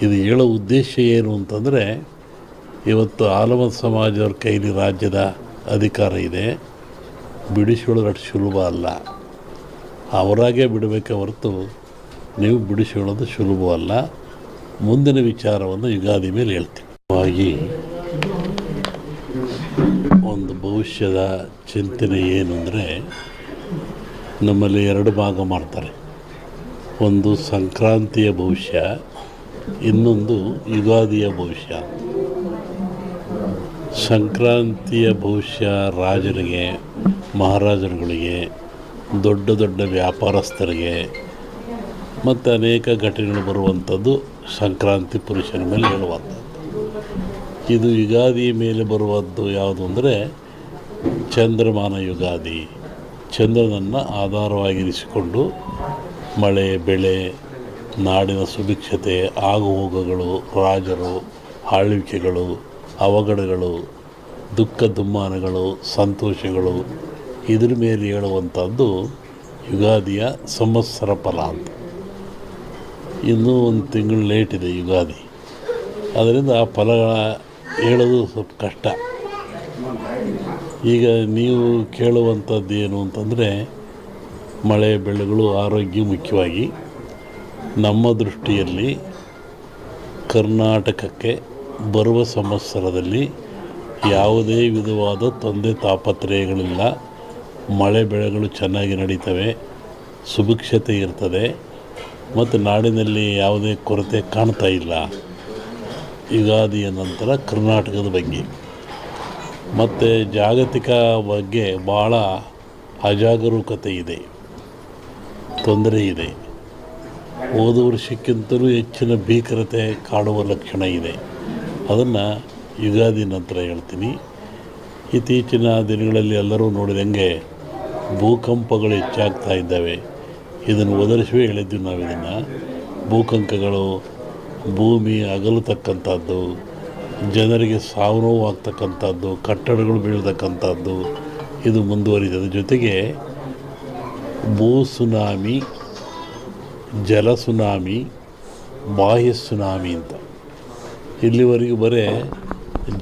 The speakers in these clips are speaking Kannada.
ಇದು ಹೇಳೋ ಉದ್ದೇಶ ಏನು ಅಂತಂದರೆ, ಇವತ್ತು ಆಲಮತ ಸಮಾಜದವ್ರ ಕೈಲಿ ರಾಜ್ಯದ ಅಧಿಕಾರ ಇದೆ. ಬಿಡಿಸ್ಕೊಳ್ಳೋದು ಅಷ್ಟು ಸುಲಭ ಅಲ್ಲ. ಅವರಾಗೇ ಬಿಡಬೇಕೆ ಹೊರತು ನೀವು ಬಿಡಿಸ್ಕೊಳ್ಳೋದು ಸುಲಭವಲ್ಲ. ಮುಂದಿನ ವಿಚಾರವನ್ನು ಯುಗಾದಿ ಮೇಲೆ ಹೇಳ್ತೀನಿ. ಹಾಗಾಗಿ ಒಂದು ಭವಿಷ್ಯದ ಚಿಂತನೆ ಏನು ಅಂದರೆ, ನಮ್ಮಲ್ಲಿ ಎರಡು ಭಾಗ ಮಾಡ್ತಾರೆ. ಒಂದು ಸಂಕ್ರಾಂತಿಯ ಭವಿಷ್ಯ, ಇನ್ನೊಂದು ಯುಗಾದಿಯ ಭವಿಷ್ಯ. ಸಂಕ್ರಾಂತಿಯ ಭವಿಷ್ಯ ರಾಜರಿಗೆ, ಮಹಾರಾಜರುಗಳಿಗೆ, ದೊಡ್ಡ ದೊಡ್ಡ ವ್ಯಾಪಾರಸ್ಥರಿಗೆ ಮತ್ತು ಅನೇಕ ಘಟನೆಗಳು ಬರುವಂಥದ್ದು ಸಂಕ್ರಾಂತಿ ಪುರುಷನ ಮೇಲೆ ಹೇಳುವಂಥದ್ದು. ಇದು ಯುಗಾದಿ ಮೇಲೆ ಬರುವಂಥದ್ದು ಯಾವುದು ಅಂದರೆ ಚಂದ್ರಮಾನ ಯುಗಾದಿ. ಚಂದ್ರನನ್ನು ಆಧಾರವಾಗಿರಿಸಿಕೊಂಡು ಮಳೆ, ಬೆಳೆ, ನಾಡಿನ ಸುಭಿಕ್ಷತೆ, ಆಗುಹೋಗುಗಳು, ರಾಜರು, ಆಳ್ವಿಕೆಗಳು, ಅವಘಡಗಳು, ದುಃಖ ದುಮ್ಮಾನಗಳು, ಸಂತೋಷಗಳು, ಇದ್ರ ಮೇಲೆ ಹೇಳುವಂಥದ್ದು ಯುಗಾದಿಯ ಸಂವತ್ಸರ ಫಲ ಅಂತ. ಇನ್ನೂ ಒಂದು ತಿಂಗಳು ಲೇಟ್ ಇದೆ ಯುಗಾದಿ. ಅದರಿಂದ ಆ ಫಲಗಳ ಹೇಳೋದು ಸ್ವಲ್ಪ ಕಷ್ಟ. ಈಗ ನೀವು ಕೇಳುವಂಥದ್ದು ಏನು ಅಂತಂದರೆ, ಮಳೆ ಬೆಳೆಗಳು, ಆರೋಗ್ಯ ಮುಖ್ಯವಾಗಿ. ನಮ್ಮ ದೃಷ್ಟಿಯಲ್ಲಿ ಕರ್ನಾಟಕಕ್ಕೆ ಬರುವ ಸಂವತ್ಸರದಲ್ಲಿ ಯಾವುದೇ ವಿಧವಾದ ತೊಂದರೆ ತಾಪತ್ರಯಗಳಿಲ್ಲ. ಮಳೆ ಬೆಳೆಗಳು ಚೆನ್ನಾಗಿ ನಡೀತವೆ, ಸುಭಿಕ್ಷತೆ ಇರ್ತದೆ ಮತ್ತು ನಾಡಿನಲ್ಲಿ ಯಾವುದೇ ಕೊರತೆ ಕಾಣ್ತಾ ಇಲ್ಲ. ಯುಗಾದಿಯ ನಂತರ ಕರ್ನಾಟಕದ ಬಗ್ಗೆ ಮತ್ತು ಜಾಗತಿಕ ಬಗ್ಗೆ ಭಾಳ ಅಜಾಗರೂಕತೆ ಇದೆ, ತೊಂದರೆ ಇದೆ. ಹೋದ ವರ್ಷಕ್ಕಿಂತಲೂ ಹೆಚ್ಚಿನ ಭೀಕರತೆ ಕಾಡುವ ಲಕ್ಷಣ ಇದೆ. ಅದನ್ನು ಯುಗಾದಿ ನಂತರ ಹೇಳ್ತೀನಿ. ಇತ್ತೀಚಿನ ದಿನಗಳಲ್ಲಿ ಎಲ್ಲರೂ ನೋಡಿದಂಗೆ ಭೂಕಂಪಗಳು ಹೆಚ್ಚಾಗ್ತಾ ಇದ್ದಾವೆ. ಇದನ್ನು ಒದರಿಸುವೇ ಹೇಳಿದ್ವಿ ನಾವು. ಇದನ್ನು ಭೂಕಂಪಗಳು, ಭೂಮಿ ಅಗಲತಕ್ಕಂಥದ್ದು, ಜನರಿಗೆ ಸಾವು ನೋವು ಆಗ್ತಕ್ಕಂಥದ್ದು, ಕಟ್ಟಡಗಳು ಬೀಳ್ತಕ್ಕಂಥದ್ದು, ಇದು ಮುಂದುವರಿದ ಜೊತೆಗೆ ಭೂ ಸುನಾಮಿ, ಜಲ ಸುನಾಮಿ, ಬಾಹ್ಯ ಸುನಾಮಿ ಅಂತ. ಇಲ್ಲಿವರೆಗೂ ಬರೀ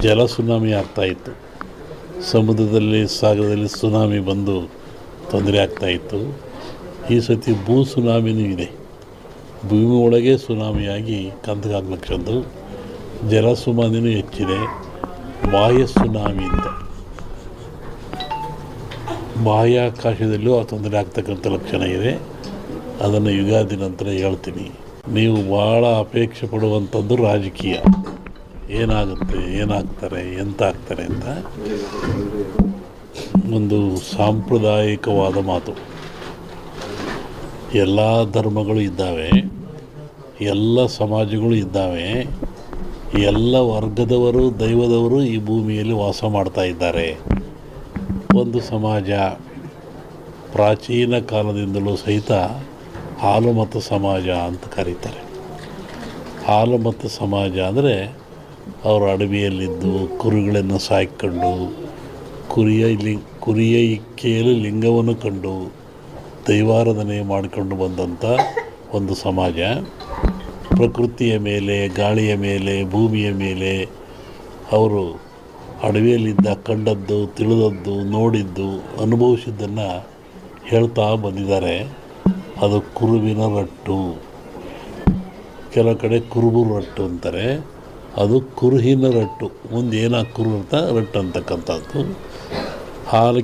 ಜಲ ಸುನಾಮಿ ಆಗ್ತಾಯಿತ್ತು. ಸಮುದ್ರದಲ್ಲಿ, ಸಾಗರದಲ್ಲಿ ಸುನಾಮಿ ಬಂದು ತೊಂದರೆ ಆಗ್ತಾಯಿತ್ತು. ಈ ಸತಿ ಭೂ ಸುನಾಮಿನೂ ಇದೆ. ಭೂಮಿ ಒಳಗೆ ಸುನಾಮಿಯಾಗಿ ಕಂದಗಾಗ್ಲಕ್ಕಂದು ಜಲ ಸುನಾಮಿನೂ ಹೆಚ್ಚಿದೆ. ಬಾಹ್ಯ ಸುನಾಮಿ ಅಂತ ಬಾಹ್ಯಾಕಾಶದಲ್ಲೂ ಆ ತೊಂದರೆ ಆಗ್ತಕ್ಕಂಥ ಲಕ್ಷಣ ಇದೆ. ಅದನ್ನು ಯುಗಾದಿ ನಂತರ ಹೇಳ್ತೀನಿ. ನೀವು ಭಾಳ ಅಪೇಕ್ಷೆ ಪಡುವಂಥದ್ದು ರಾಜಕೀಯ. ಏನಾಗುತ್ತೆ, ಏನಾಗ್ತಾರೆ, ಎಂತ ಆಗ್ತಾರೆ ಅಂತ ಒಂದು ಸಾಂಪ್ರದಾಯಿಕವಾದ ಮಾತು. ಎಲ್ಲ ಧರ್ಮಗಳು ಇದ್ದಾವೆ, ಎಲ್ಲ ಸಮಾಜಗಳು ಇದ್ದಾವೆ, ಎಲ್ಲ ವರ್ಗದವರು, ದೈವದವರು ಈ ಭೂಮಿಯಲ್ಲಿ ವಾಸ ಮಾಡ್ತಾ ಇದ್ದಾರೆ. ಒಂದು ಸಮಾಜ ಪ್ರಾಚೀನ ಕಾಲದಿಂದಲೂ ಸಹಿತ ಆಲಮತ ಸಮಾಜ ಅಂತ ಕರೀತಾರೆ. ಆಲಮತ ಸಮಾಜ ಅಂದರೆ ಅವರು ಅಡವಿಯಲ್ಲಿದ್ದು ಕುರಿಗಳನ್ನು ಸಾಕಿಕೊಂಡು, ಕುರಿಯ ಇಕ್ಕೆಯಲ್ಲಿ ಲಿಂಗವನ್ನು ಕಂಡು ದೈವಾರಾಧನೆ ಮಾಡಿಕೊಂಡು ಬಂದಂಥ ಒಂದು ಸಮಾಜ. ಪ್ರಕೃತಿಯ ಮೇಲೆ, ಗಾಳಿಯ ಮೇಲೆ, ಭೂಮಿಯ ಮೇಲೆ ಅವರು ಅಡವಿಯಲ್ಲಿದ್ದ ಕಂಡದ್ದು, ತಿಳಿದದ್ದು, ನೋಡಿದ್ದು, ಅನುಭವಿಸಿದ್ದನ್ನು ಹೇಳ್ತಾ ಬಂದಿದ್ದಾರೆ. ಅದು ಕುರುವಿನ ರಟ್ಟು, ಕೆಲವು ಕಡೆ ಕುರುಬು ರಟ್ಟು ಅಂತಾರೆ. ಅದು ಕುರುಹಿನ ರಟ್ಟು, ಮುಂದೆ ಏನಾಗಿ ಕುರು ಅಂತ ರಟ್ಟು ಅಂತಕ್ಕಂಥದ್ದು. ಹಾಲು